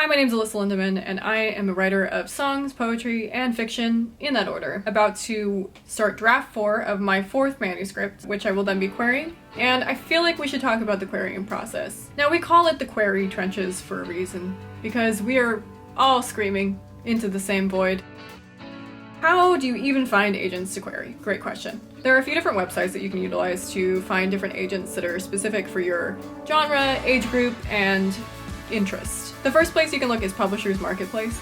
Hi, my name is Alyssa Lindemann, and I am a writer of songs, poetry, and fiction, in that order. About to start draft 4 of my 4th manuscript, which I will then be querying, and I feel like we should talk about the querying process. Now, we call it the query trenches for a reason, because we are all screaming into the same void. How do you even find agents to query? Great question. There are a few different websites that you can utilize to find different agents that are specific for your genre, age group, and interest. The first place you can look is Publishers Marketplace.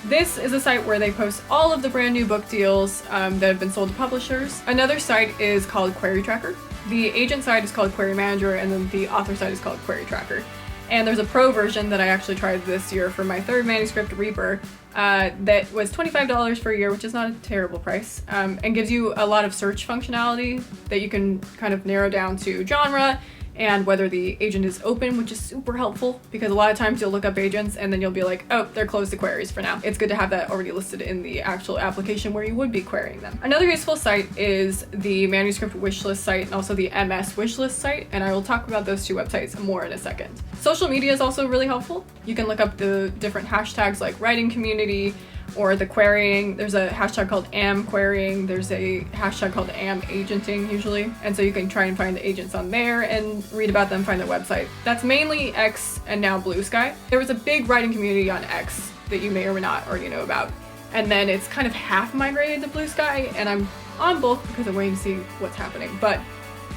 This is a site where they post all of the brand new book deals that have been sold to publishers. Another site is called Query Tracker. The agent side is called Query Manager, and then the author side is called Query Tracker. And there's a pro version that I actually tried this year for my 3rd manuscript, Reaper, that was $25 for a year, which is not a terrible price, and gives you a lot of search functionality that you can kind of narrow down to genre and whether the agent is open, which is super helpful because a lot of times you'll look up agents and then you'll be like, oh, they're closed to queries for now. It's good to have that already listed in the actual application where you would be querying them. Another useful site is the manuscript wishlist site and also the MS wishlist site, and I will talk about those two websites more in a second. Social media is also really helpful. You can look up the different hashtags like writing community, or the querying. There's a hashtag called am querying. There's a hashtag called am agenting usually. And so you can try and find the agents on there and read about them, find their website. That's mainly X and now Blue Sky. There was a big writing community on X that you may or may not already know about. And then it's kind of half migrated to Blue Sky, and I'm on both because I'm waiting to see what's happening. But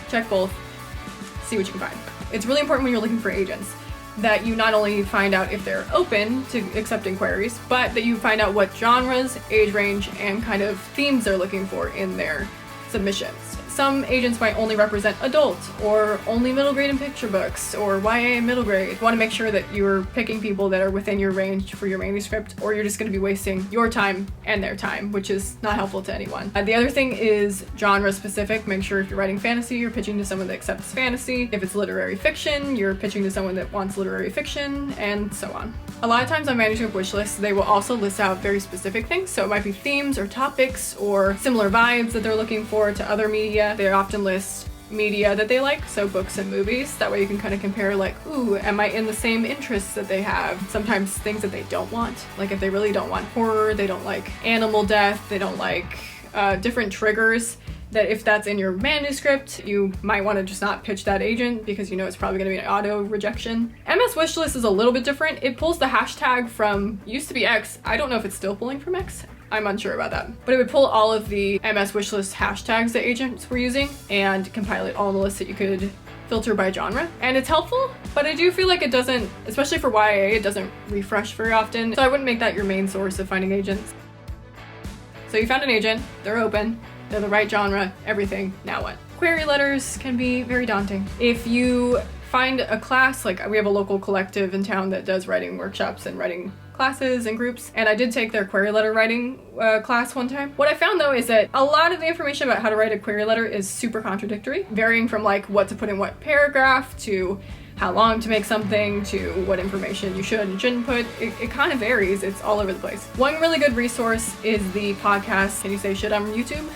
check both, see what you can find. It's really important when you're looking for agents that you not only find out if they're open to accepting queries, but that you find out what genres, age range, and kind of themes they're looking for in their submissions. Some agents might only represent adult, or only middle grade and picture books, or YA and middle grade. You want to make sure that you're picking people that are within your range for your manuscript, or you're just going to be wasting your time and their time, which is not helpful to anyone. The other thing is genre specific. Make sure if you're writing fantasy, you're pitching to someone that accepts fantasy. If it's literary fiction, you're pitching to someone that wants literary fiction, and so on. A lot of times on manuscript wish lists, they will also list out very specific things. So it might be themes or topics or similar vibes that they're looking for to other media. They often list media that they like, so books and movies. That way you can kind of compare like, ooh, am I in the same interests that they have? Sometimes things that they don't want. Like if they really don't want horror, they don't like animal death, they don't like different triggers, that if that's in your manuscript, you might want to just not pitch that agent because you know it's probably going to be an auto rejection. MS Wishlist is a little bit different. It pulls the hashtag from, used to be X. I don't know if it's still pulling from X. I'm unsure about that. But it would pull all of the MS Wishlist hashtags that agents were using and compile it all in the list that you could filter by genre. And it's helpful, but I do feel like it doesn't, especially for YA, it doesn't refresh very often. So I wouldn't make that your main source of finding agents. So you found an agent, they're open, they're the right genre, everything, now what? Query letters can be very daunting. If you find a class, like we have a local collective in town that does writing workshops and writing classes and groups, and I did take their query letter writing class one time. What I found though is that a lot of the information about how to write a query letter is super contradictory, varying from like what to put in what paragraph to how long to make something to what information you should and shouldn't put. It kind of varies. It's all over the place. One really good resource is the podcast Can You Say Shit on YouTube?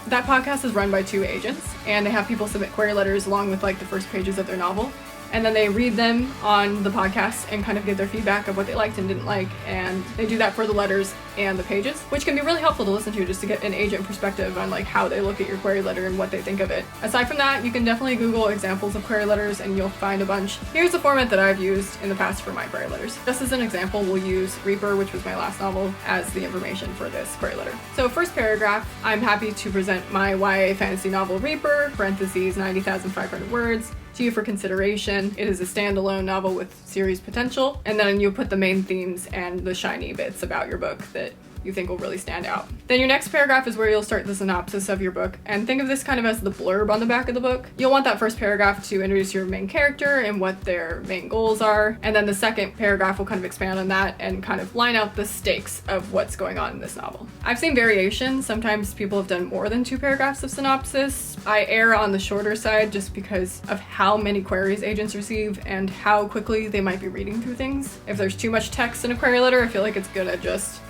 That podcast is run by 2 agents, and they have people submit query letters along with like the first pages of their novel. And then they read them on the podcast and kind of give their feedback of what they liked and didn't like. And they do that for the letters and the pages, which can be really helpful to listen to just to get an agent perspective on like how they look at your query letter and what they think of it. Aside from that, you can definitely Google examples of query letters and you'll find a bunch. Here's the format that I've used in the past for my query letters. Just as an example, we'll use Reaper, which was my last novel, as the information for this query letter. So first paragraph, I'm happy to present my YA fantasy novel Reaper, parentheses 90,500 words, to you for consideration. It is a standalone novel with series potential, and then you put the main themes and the shiny bits about your book that you think will really stand out. Then your next paragraph is where you'll start the synopsis of your book, and think of this kind of as the blurb on the back of the book. You'll want that first paragraph to introduce your main character and what their main goals are, and then the second paragraph will kind of expand on that and kind of line out the stakes of what's going on in this novel. I've seen variations. Sometimes people have done more than 2 paragraphs of synopsis. I err on the shorter side just because of how many queries agents receive and how quickly they might be reading through things. If there's too much text in a query letter, I feel like it's gonna just,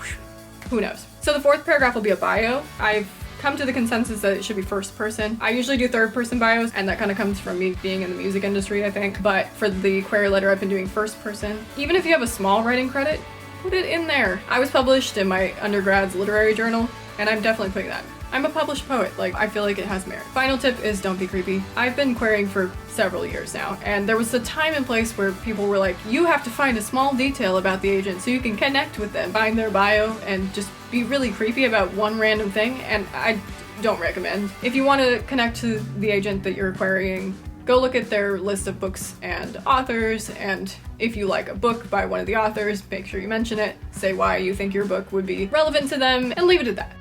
who knows. So the 4th paragraph will be a bio. I've come to the consensus that it should be first person. I usually do third person bios, and that kind of comes from me being in the music industry, I think. But for the query letter, I've been doing first person. Even if you have a small writing credit, put it in there. I was published in my undergrad's literary journal, and I'm definitely putting that. I'm a published poet, like, I feel like it has merit. Final tip is don't be creepy. I've been querying for several years now, and there was a time and place where people were like, you have to find a small detail about the agent so you can connect with them, find their bio, and just be really creepy about one random thing, and I don't recommend. If you want to connect to the agent that you're querying, go look at their list of books and authors, and if you like a book by one of the authors, make sure you mention it, say why you think your book would be relevant to them, and leave it at that.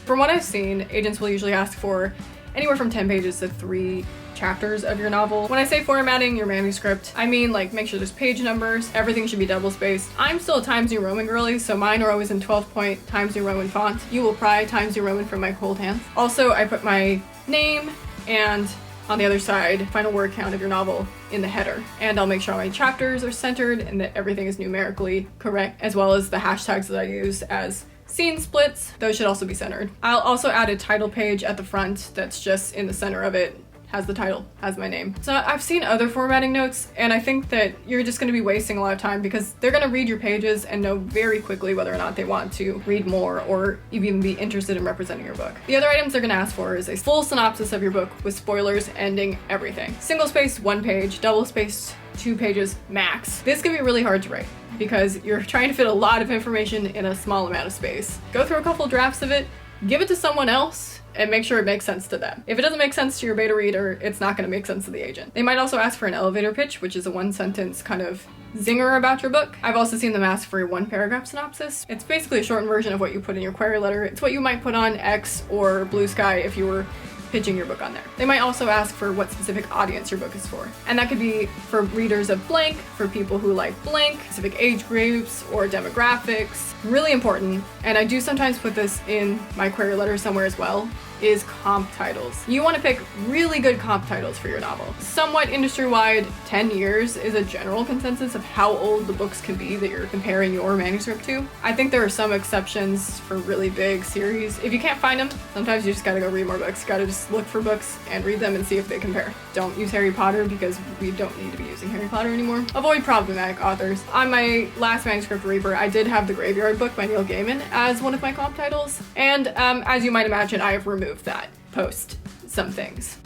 From what I've seen, agents will usually ask for anywhere from 10 pages to 3 chapters of your novel. When I say formatting your manuscript, I mean like make sure there's page numbers, everything should be double spaced. I'm still a Times New Roman girly, so mine are always in 12-point Times New Roman font. You will pry Times New Roman from my cold hands. Also, I put my name and on the other side, final word count of your novel in the header. And I'll make sure my chapters are centered and that everything is numerically correct, as well as the hashtags that I use as scene splits. Those should also be centered. I'll also add a title page at the front that's just in the center of it, has the title, has my name. So I've seen other formatting notes, and I think that you're just going to be wasting a lot of time because they're going to read your pages and know very quickly whether or not they want to read more or even be interested in representing your book. The other items they're going to ask for is a full synopsis of your book with spoilers ending everything. Single spaced 1 page, double spaced 2 pages max. This can be really hard to write because you're trying to fit a lot of information in a small amount of space. Go through a couple drafts of it, give it to someone else, and make sure it makes sense to them. If it doesn't make sense to your beta reader, it's not going to make sense to the agent. They might also ask for an elevator pitch, which is a 1-sentence kind of zinger about your book. I've also seen them ask for a 1-paragraph synopsis. It's basically a shortened version of what you put in your query letter. It's what you might put on X or Blue Sky if you were pitching your book on there. They might also ask for what specific audience your book is for. And that could be for readers of blank, for people who like blank, specific age groups or demographics. Really important, and I do sometimes put this in my query letter somewhere as well, is comp titles. You want to pick really good comp titles for your novel. Somewhat industry-wide, 10 years is a general consensus of how old the books can be that you're comparing your manuscript to. I think there are some exceptions for really big series. If you can't find them, sometimes you just gotta go read more books. You gotta just look for books and read them and see if they compare. Don't use Harry Potter because we don't need to be using Harry Potter anymore. Avoid problematic authors. On my last manuscript, Reaper, I did have The Graveyard Book by Neil Gaiman as one of my comp titles, and as you might imagine, I have removed that post some things.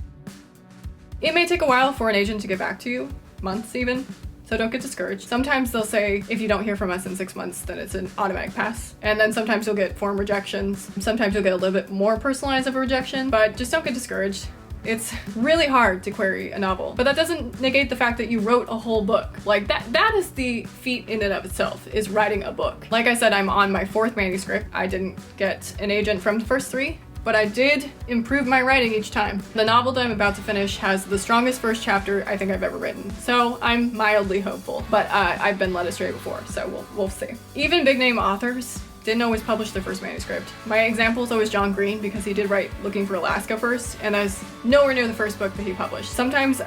It may take a while for an agent to get back to you, months even, so don't get discouraged. Sometimes they'll say, if you don't hear from us in 6 months, then it's an automatic pass. And then sometimes you'll get form rejections. Sometimes you'll get a little bit more personalized of a rejection, but just don't get discouraged. It's really hard to query a novel, but that doesn't negate the fact that you wrote a whole book. Like that is the feat in and of itself, is writing a book. Like I said, I'm on my 4th manuscript. I didn't get an agent from the first 3, but I did improve my writing each time. The novel that I'm about to finish has the strongest first chapter I think I've ever written, so I'm mildly hopeful, but I've been led astray before, so we'll see. Even big name authors didn't always publish their first manuscript. My example is always John Green because he did write Looking for Alaska first, and that was nowhere near the first book that he published. Sometimes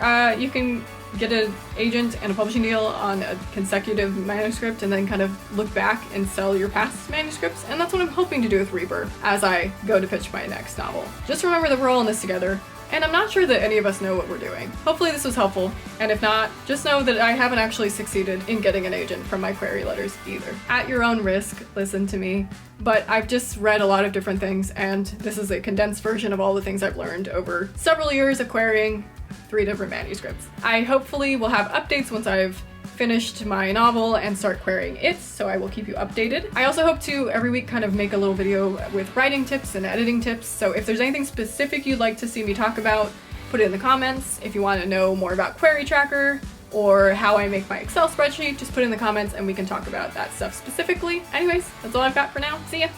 you can get an agent and a publishing deal on a consecutive manuscript and then kind of look back and sell your past manuscripts, and that's what I'm hoping to do with Reaper as I go to pitch my next novel. Just remember that we're all in this together, and I'm not sure that any of us know what we're doing. Hopefully this was helpful, and if not, just know that I haven't actually succeeded in getting an agent from my query letters either. At your own risk, listen to me, but I've just read a lot of different things, and this is a condensed version of all the things I've learned over several years of querying 3 different manuscripts. I hopefully will have updates once I've finished my novel and start querying it, so I will keep you updated. I also hope to every week kind of make a little video with writing tips and editing tips, so if there's anything specific you'd like to see me talk about, put it in the comments. If you want to know more about Query Tracker or how I make my Excel spreadsheet, just put it in the comments and we can talk about that stuff specifically. Anyways, that's all I've got for now. See ya!